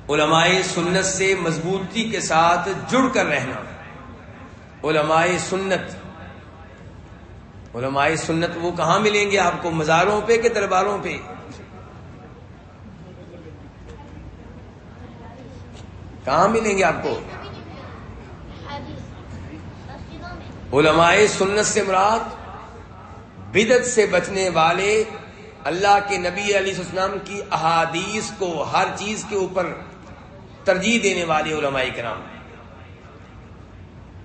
علماء سنت سے مضبوطی کے ساتھ جڑ کر رہنا. علماء سنت وہ کہاں ملیں گے آپ کو؟ مزاروں پہ کہ درباروں پہ؟ کہاں ملیں گے آپ کو؟ علماء سنت سے مراد بدعت سے بچنے والے، اللہ کے نبی علیہ السلام کی احادیث کو ہر چیز کے اوپر ترجیح دینے والے علماء کرام.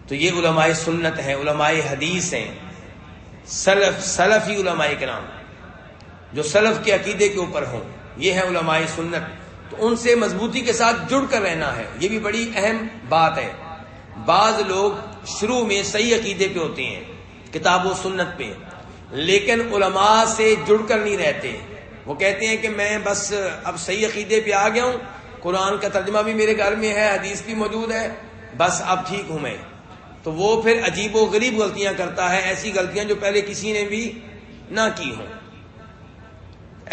تو یہ علماء سنت ہیں، علماء حدیث ہیں، سلفی علماء کرام جو سلف کے عقیدے کے اوپر ہوں، یہ ہیں علماء سنت. تو ان سے مضبوطی کے ساتھ جڑ کر رہنا ہے. یہ بھی بڑی اہم بات ہے. بعض لوگ شروع میں صحیح عقیدے پہ ہوتے ہیں، کتاب و سنت پہ، لیکن علماء سے جڑ کر نہیں رہتے. وہ کہتے ہیں کہ میں بس اب صحیح عقیدے پہ آ گیا ہوں، قرآن کا ترجمہ بھی میرے گھر میں ہے، حدیث بھی موجود ہے، بس اب ٹھیک ہوں میں. تو وہ پھر عجیب و غریب غلطیاں کرتا ہے، ایسی غلطیاں جو پہلے کسی نے بھی نہ کی ہوں.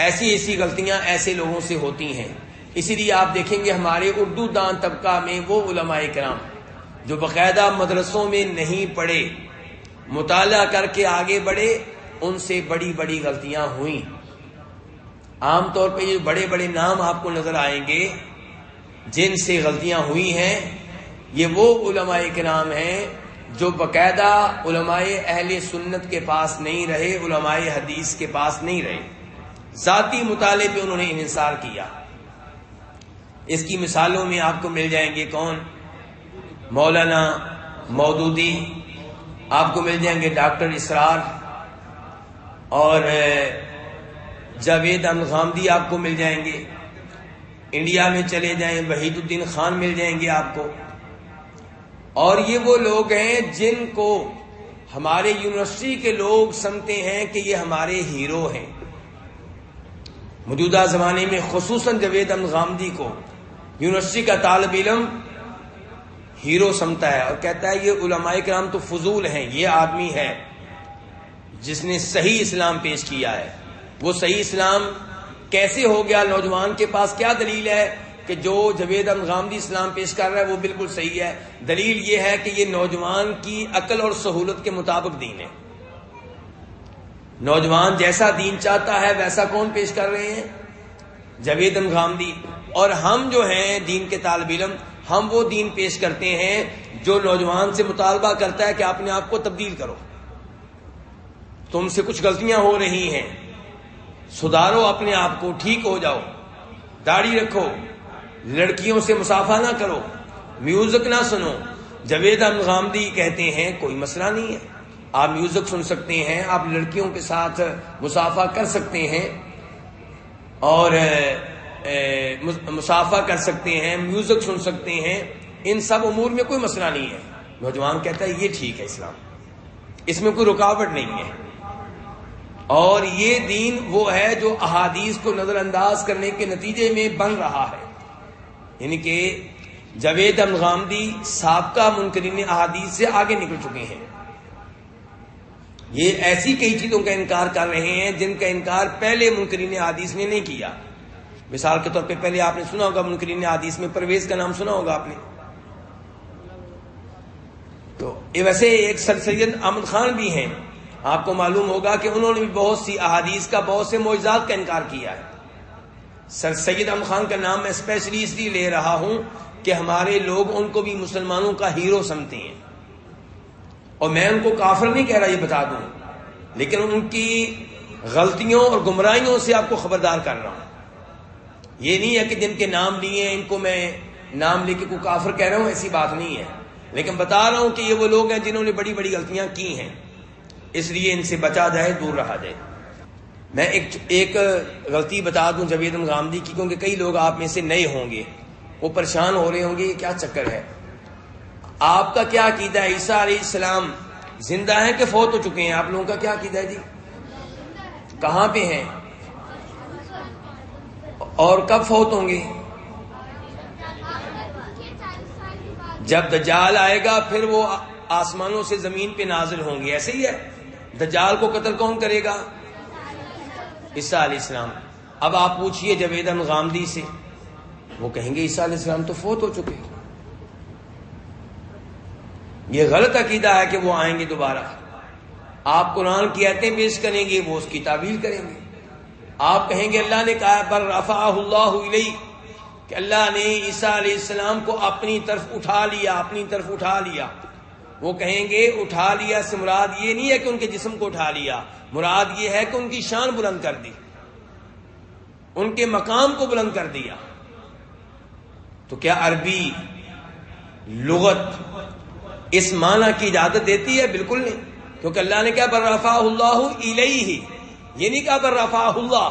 ایسی غلطیاں ایسے لوگوں سے ہوتی ہیں. اسی لیے آپ دیکھیں گے ہمارے اردو دان طبقہ میں وہ علماء کرام جو باقاعدہ مدرسوں میں نہیں پڑھے، مطالعہ کر کے آگے بڑھے، ان سے بڑی بڑی غلطیاں ہوئیں. عام طور پہ یہ بڑے بڑے نام آپ کو نظر آئیں گے جن سے غلطیاں ہوئی ہیں، یہ وہ علماء کرام ہیں جو باقاعدہ علماء اہل سنت کے پاس نہیں رہے، علماء حدیث کے پاس نہیں رہے، ذاتی مطالعے پہ انہوں نے انحصار کیا. اس کی مثالوں میں آپ کو مل جائیں گے کون؟ مولانا مودودی، آپ کو مل جائیں گے ڈاکٹر اسرار، اور جاوید احمد غامدی آپ کو مل جائیں گے. انڈیا میں چلے جائیں وحید الدین خان مل جائیں گے آپ کو. اور یہ وہ لوگ ہیں جن کو ہمارے یونیورسٹی کے لوگ سمجھتے ہیں کہ یہ ہمارے ہیرو ہیں. موجودہ زمانے میں خصوصاً جاوید احمد غامدی کو یونیورسٹی کا طالب علم ہیرو سمجھتا ہے اور کہتا ہے یہ علماء کرام تو فضول ہیں، یہ آدمی ہے جس نے صحیح اسلام پیش کیا ہے. وہ صحیح اسلام کیسے ہو گیا؟ نوجوان کے پاس کیا دلیل ہے کہ جو جاوید احمد غامدی اسلام پیش کر رہا ہے وہ بالکل صحیح ہے؟ دلیل یہ ہے کہ یہ نوجوان کی عقل اور سہولت کے مطابق دین ہے. نوجوان جیسا دین چاہتا ہے ویسا کون پیش کر رہے ہیں؟ جاوید احمد غامدی. اور ہم جو ہیں دین کے طالب علم، ہم وہ دین پیش کرتے ہیں جو نوجوان سے مطالبہ کرتا ہے کہ اپنے آپ کو تبدیل کرو، تم سے کچھ غلطیاں ہو رہی ہیں، سدھارو اپنے آپ کو، ٹھیک ہو جاؤ، داڑھی رکھو، لڑکیوں سے مصافحہ نہ کرو، میوزک نہ سنو. جاوید احمد غامدی کہتے ہیں کوئی مسئلہ نہیں ہے، آپ میوزک سن سکتے ہیں، آپ لڑکیوں کے ساتھ مصافحہ کر سکتے ہیں، اور مصافحہ کر سکتے ہیں، میوزک سن سکتے ہیں، ان سب امور میں کوئی مسئلہ نہیں ہے. نوجوان کہتا ہے یہ ٹھیک ہے اسلام، اس میں کوئی رکاوٹ نہیں ہے. اور یہ دین وہ ہے جو احادیث کو نظر انداز کرنے کے نتیجے میں بن رہا ہے. یعنی کہ جاوید احمد غامدی سابقہ منکرین احادیث سے آگے نکل چکے ہیں. یہ ایسی کئی چیزوں کا انکار کر رہے ہیں جن کا انکار پہلے منکرین احادیث نے نہیں کیا. مثال کے طور پہ پہلے آپ نے سنا ہوگا منکرین احادیث میں پرویز کا نام سنا ہوگا آپ نے. تو ویسے ایک سر سید احمد خان بھی ہیں، آپ کو معلوم ہوگا کہ انہوں نے بھی بہت سی احادیث کا، بہت سے معجزات کا انکار کیا ہے. سر سید احمد خان کا نام میں اسپیشلی اس لیے لے رہا ہوں کہ ہمارے لوگ ان کو بھی مسلمانوں کا ہیرو سمجھتے ہیں، اور میں ان کو کافر نہیں کہہ رہا، یہ بتا دوں، لیکن ان کی غلطیوں اور گمراہیوں سے آپ کو خبردار کر رہا ہوں. یہ نہیں ہے کہ جن کے نام لیے ہیں ان کو میں نام لے کے کوئی کافر کہہ رہا ہوں، ایسی بات نہیں ہے، لیکن بتا رہا ہوں کہ یہ وہ لوگ ہیں جنہوں نے بڑی بڑی غلطیاں کی ہیں، اس لیے ان سے بچا جائے، دور رہا جائے. میں ایک غلطی بتا دوں جاوید احمد غامدی کی، کیونکہ کئی لوگ آپ میں سے نئے ہوں گے، وہ پریشان ہو رہے ہوں گے یہ کیا چکر ہے. آپ کا کیا عقیدہ ہے؟ عیسیٰ علیہ السلام زندہ ہیں کہ فوت ہو چکے ہیں؟ آپ لوگوں کا کیا عقیدہ ہے جی؟ کہاں پہ ہیں اور کب فوت ہوں گے؟ جب دجال آئے گا پھر وہ آسمانوں سے زمین پہ نازل ہوں گے، ایسے ہی ہے. دجال کو قتل کون کرے گا؟ عیسیٰ علیہ السلام. اب آپ پوچھئے جاوید احمد غامدی سے وہ کہیں گے عیسیٰ علیہ السلام تو فوت ہو چکے. یہ غلط عقیدہ ہے کہ وہ آئیں گے دوبارہ. آپ قرآن کی آیتیں پیش کریں گے، وہ اس کی تعبیر کریں گے. آپ کہیں گے اللہ نے کہا بل رفعہ اللہ الیہ، کہ اللہ نے عیسیٰ علیہ السلام کو اپنی طرف اٹھا لیا، اپنی طرف اٹھا لیا. وہ کہیں گے اٹھا لیا سے مراد یہ نہیں ہے کہ ان کے جسم کو اٹھا لیا، مراد یہ ہے کہ ان کی شان بلند کر دی، ان کے مقام کو بلند کر دیا. تو کیا عربی لغت اس معنی کی اجازت دیتی ہے؟ بالکل نہیں، کیونکہ اللہ نے کہا بل رفعہ اللہ الیہ، یہ نہیں کہا بل رفعہ اللہ،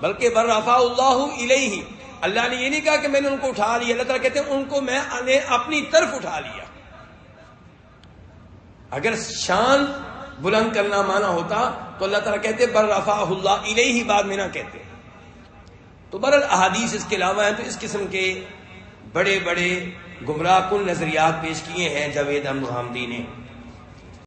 بلکہ بل رفعہ اللہ الیہ. اللہ نے یہ نہیں کہا کہ میں نے ان کو اٹھا لیا، اللہ تعالیٰ کہتے ہیں ان کو میں نے اپنی طرف اٹھا لیا. اگر شان بلند کرنا مانا ہوتا تو اللہ تعالیٰ کہتے بل رفعہ اللہ الیہ، بعد میں نہ کہتے. تو بہرحال احادیث اس کے علاوہ ہیں. تو اس قسم کے بڑے بڑے گمراہ کن نظریات پیش کیے ہیں جاوید احمد حامدی نے.